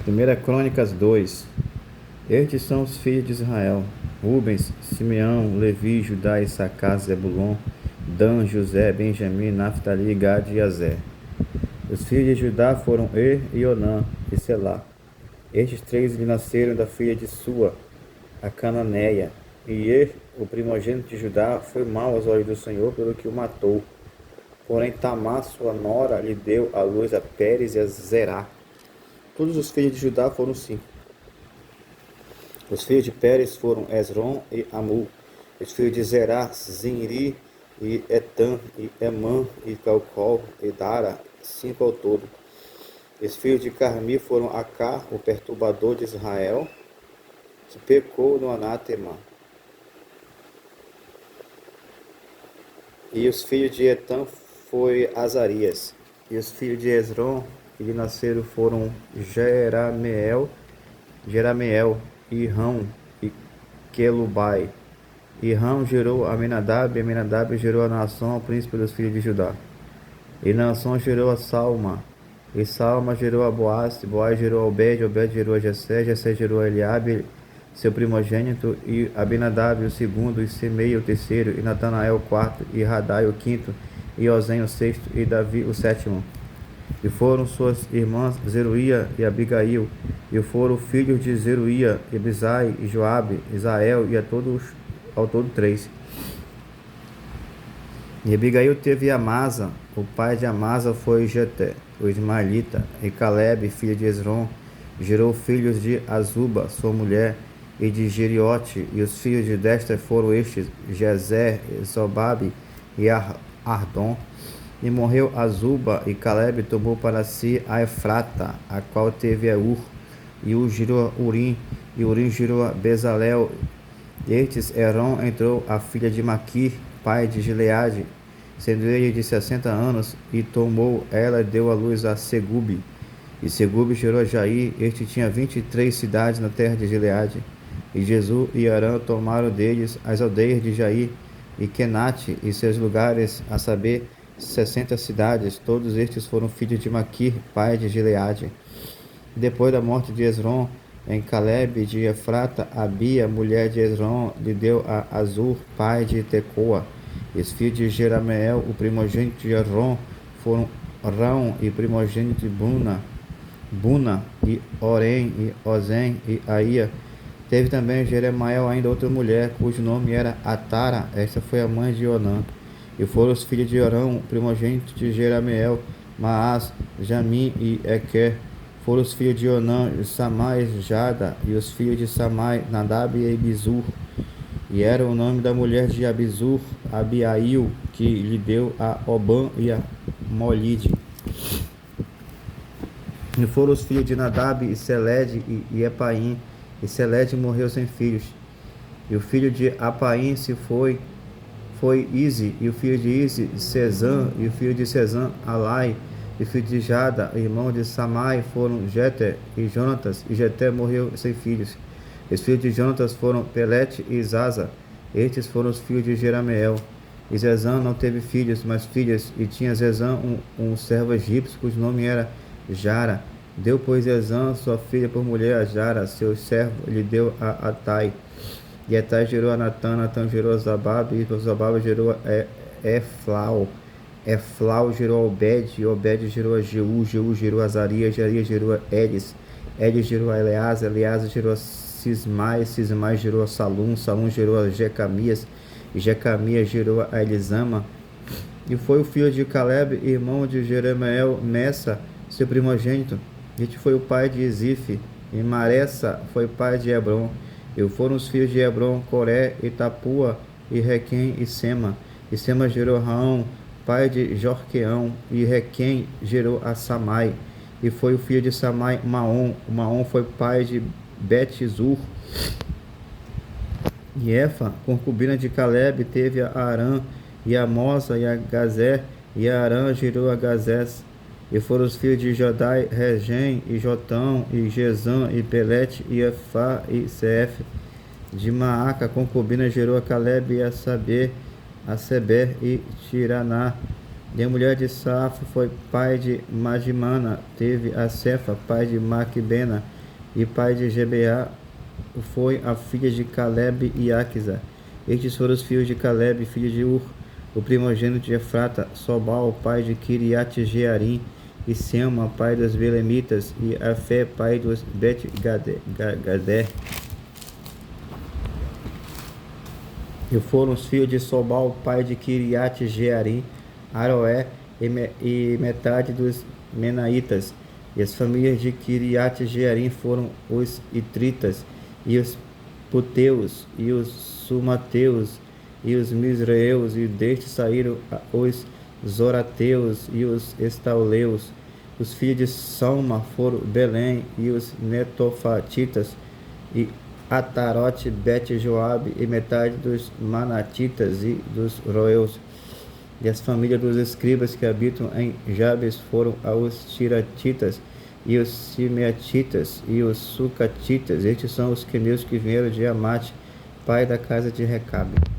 1 Crônicas 2. Estes são os filhos de Israel: Rubens, Simeão, Levi, Judá, Issacar, Zebulon, Dan, José, Benjamim, Naftali, Gade e Azer. Os filhos de Judá foram e Onã e Selá. Estes três lhe nasceram da filha de Sua, a cananeia. E o primogênito de Judá, foi mau aos olhos do Senhor, pelo que o matou. Porém Tamar, sua nora, lhe deu à luz a Pérez e a Zerá. Todos os filhos de Judá foram 5. Os filhos de Pérez foram Esrom e Amu. Os filhos de Zerá, Zinri e Etan e Emã e Calcol e Dara, 5 ao todo. Os filhos de Carmi foram Acá, o perturbador de Israel, que pecou no anátema. E os filhos de Etan foi Azarias. E os filhos de Esrom que lhe nasceram foram Jerameel, Irão e Quelubai. Irão gerou Aminadab, e Aminadab gerou a Naasson, o príncipe dos filhos de Judá. E Naasson gerou a Salma, e Salma gerou a Boaz, Boaz gerou a Obed, Obed gerou a Jessé, Jessé gerou a Eliabe, seu primogênito, e Abinadab o segundo, e Simei o terceiro, e Natanael o quarto, e Radai o quinto, e Ozem o sexto, e Davi o sétimo. E foram suas irmãs Zeruia e Abigail, e foram filhos de Zeruia, Ebizai e Joabe, Israel, e ao todo 3. E Abigail teve Amasa, o pai de Amasa foi Jeté, o ismaelita, e Caleb, filho de Esrom, gerou filhos de Azuba, sua mulher, e de Jeriote, e os filhos de Desta foram estes, Jezer, Zobabe e Ardon. E morreu Azuba, e Caleb tomou para si a Efrata, a qual teve Ur, e Ur gerou a Urim, e Urim gerou a Bezalel. Estes Herom entrou a filha de Maquir, pai de Gileade, sendo ele de 60 anos, e tomou ela e deu à luz a Segube. E Segube gerou a Jair. Este tinha 23 cidades na terra de Gileade. E Jesus e Arã tomaram deles as aldeias de Jair e Kenate e seus lugares, a saber, 60 cidades. Todos estes foram filhos de Maquir, pai de Gileade. Depois da morte de Esrom, em Caleb de Efrata, Abia, mulher de Esrom, lhe deu a Azur, pai de Tecoa. E os filhos de Jerameel, o primogênito de Esrom, foram Rão e primogênito de Buna e Orem e Ozem e Aia. Teve também Jeremael ainda outra mulher, cujo nome era Atara. Esta foi a mãe de Onã. E foram os filhos de Orão, primogênito de Jerameel, Maás, Jamim e Equer. Foram os filhos de Onã, Samai e Jada. E os filhos de Samai, Nadab e Abizur. E era o nome da mulher de Abizur, Abiail, que lhe deu a Obã e a Molide. E foram os filhos de Nadab, e Seled e Epaim. E Seled morreu sem filhos. E o filho de Apaim se foi Ize, e o filho de Ize, Sezã, e o filho de Sezã, Alai, e o filho de Jada, irmão de Samai, foram Jeter e Jonatas, e Jeter morreu sem filhos. Os filhos de Jonatas foram Pelete e Zaza. Estes foram os filhos de Jerameel. E Zezã não teve filhos, mas filhas, e tinha Zezã um servo egípcio, cujo nome era Jara. Deu, pois, Zezã sua filha por mulher a Jara, seu servo, lhe deu a Atai. E Atai gerou a Natã, Natã gerou a Zabab, e Zabab gerou a Eflau. Eflau gerou a Obed, e Obed gerou a Jeú, Jeú gerou a Azarias, Azarias gerou a Elis, Elis gerou a Eleazar, Eleazar gerou a Sismai, Sismai gerou a Salum, Salum gerou a Jecamias, e Jecamias gerou a Elisama. E foi o filho de Caleb, irmão de Jeremeel, Messa, seu primogênito. Este foi o pai de Zife, e Maressa foi pai de Hebron. E foram os filhos de Hebron, Coré, e Tapua, e Requem, e Sema. E Sema gerou Raão, pai de Jorqueão, e Requem gerou a Samai. E foi o filho de Samai, Maom. O Maom foi pai de Bet-zur. E Efa, concubina de Caleb, teve a Arã, e a Mosa, e a Gazer, e a Arã gerou a Gazés. E foram os filhos de Jodai, Regem, e Jotão, e Gezã, e Pelete, e Efá, e Sef. De Maaca, a concubina gerou a Caleb, e a Saber, a Seber, e Tiraná. E a mulher de Safo foi pai de Magimana, teve a Cefa, pai de Maquibena. e pai de Gebeá foi a filha de Calebe e Aquisa. Estes foram os filhos de Calebe, filho de Ur, o primogênito de Efrata, Sobal, pai de Kiriat-Jearim, e Selma, pai dos Belemitas, e Afé, pai dos Bet-Gader. E foram os filhos de Sobal, pai de Kiriat-Jearim, Aroé e metade dos Menaitas. E as famílias de Kiriat-Jearim foram os Itritas, e os Puteus, e os Sumateus, e os Misreus, e destes saíram os Zorateus e os Estauleus. Os filhos de Salma foram Belém, e os Netofatitas, e Atarote, Bet-Joabe, e metade dos Manatitas e dos Roeus. E as famílias dos escribas que habitam em Jabes foram os Tiratitas, e os Simeatitas, e os Sucatitas. Estes são os queneus que vieram de Amate, pai da casa de Recabe.